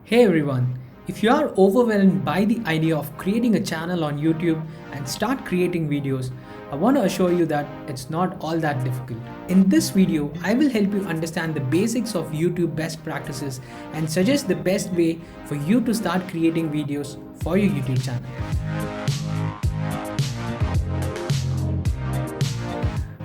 Hey everyone, if you are overwhelmed by the idea of creating a channel on YouTube and start creating videos, I want to assure you that it's not all that difficult. In this video, I will help you understand the basics of YouTube best practices and suggest the best way for you to start creating videos for your YouTube channel.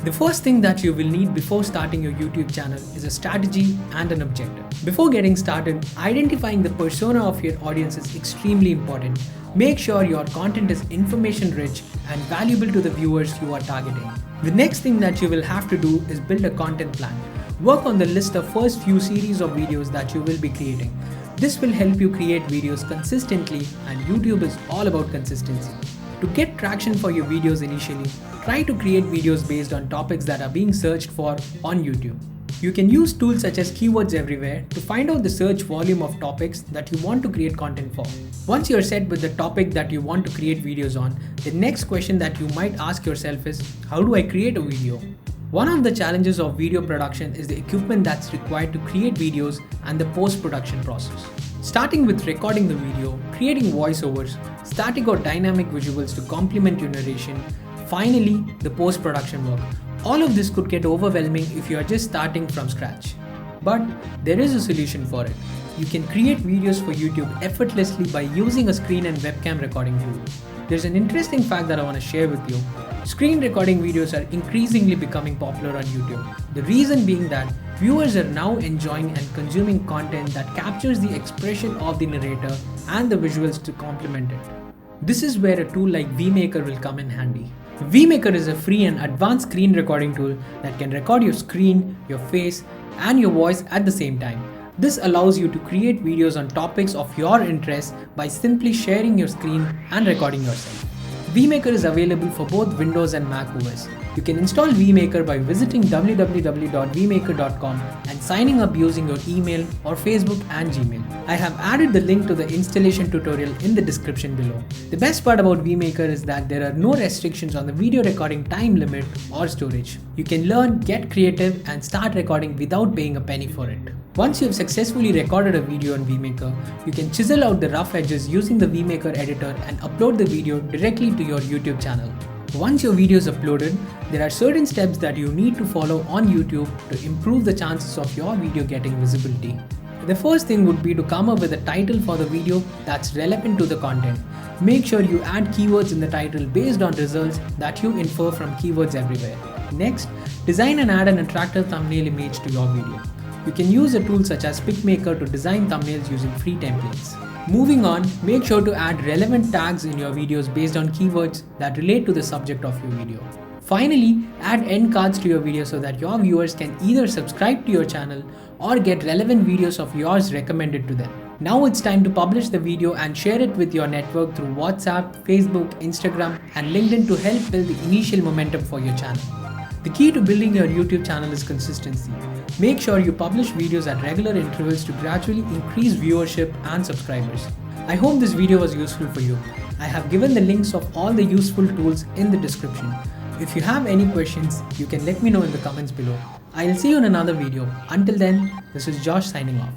The first thing that you will need before starting your YouTube channel is a strategy and an objective. Before getting started, identifying the persona of your audience is extremely important. Make sure your content is information rich and valuable to the viewers you are targeting. The next thing that you will have to do is build a content plan. Work on the list of first few series of videos that you will be creating. This will help you create videos consistently, and YouTube is all about consistency. To get traction for your videos initially, try to create videos based on topics that are being searched for on YouTube. You can use tools such as keywords everywhere to find out the search volume of topics that you want to create content for. Once you're set with the topic that you want to create videos on, the next question that you might ask yourself is, how do I create a video? One of the challenges of video production is the equipment that's required to create videos and the post-production process. Starting with recording the video, creating voiceovers, static or dynamic visuals to complement your narration, finally the post-production work. All of this could get overwhelming if you are just starting from scratch. But there is a solution for it. You can create videos for YouTube effortlessly by using a screen and webcam recording tool. There's an interesting fact that I want to share with you. Screen recording videos are increasingly becoming popular on YouTube. The reason being that viewers are now enjoying and consuming content that captures the expression of the narrator and the visuals to complement it. This is where a tool like Vmaker will come in handy. Vmaker is a free and advanced screen recording tool that can record your screen, your face, and your voice at the same time. This allows you to create videos on topics of your interest by simply sharing your screen and recording yourself. Vmaker is available for both Windows and Mac OS. You can install Vmaker by visiting www.vmaker.com and signing up using your email or Facebook and Gmail. I have added the link to the installation tutorial in the description below. The best part about Vmaker is that there are no restrictions on the video recording time limit or storage. You can learn, get creative, and start recording without paying a penny for it. Once you have successfully recorded a video on Vmaker, you can chisel out the rough edges using the Vmaker editor and upload the video directly to your YouTube channel. Once your video is uploaded, there are certain steps that you need to follow on YouTube to improve the chances of your video getting visibility. The first thing would be to come up with a title for the video that's relevant to the content. Make sure you add keywords in the title based on results that you infer from keywords everywhere. Next, design and add an attractive thumbnail image to your video. You can use a tool such as Vmaker to design thumbnails using free templates. Moving on, make sure to add relevant tags in your videos based on keywords that relate to the subject of your video. Finally, add end cards to your video so that your viewers can either subscribe to your channel or get relevant videos of yours recommended to them. Now it's time to publish the video and share it with your network through WhatsApp, Facebook, Instagram, and LinkedIn to help build the initial momentum for your channel. The key to building your YouTube channel is consistency. Make sure you publish videos at regular intervals to gradually increase viewership and subscribers. I hope this video was useful for you. I have given the links of all the useful tools in the description. If you have any questions, you can let me know in the comments below. I'll see you in another video. Until then, this is Josh signing off.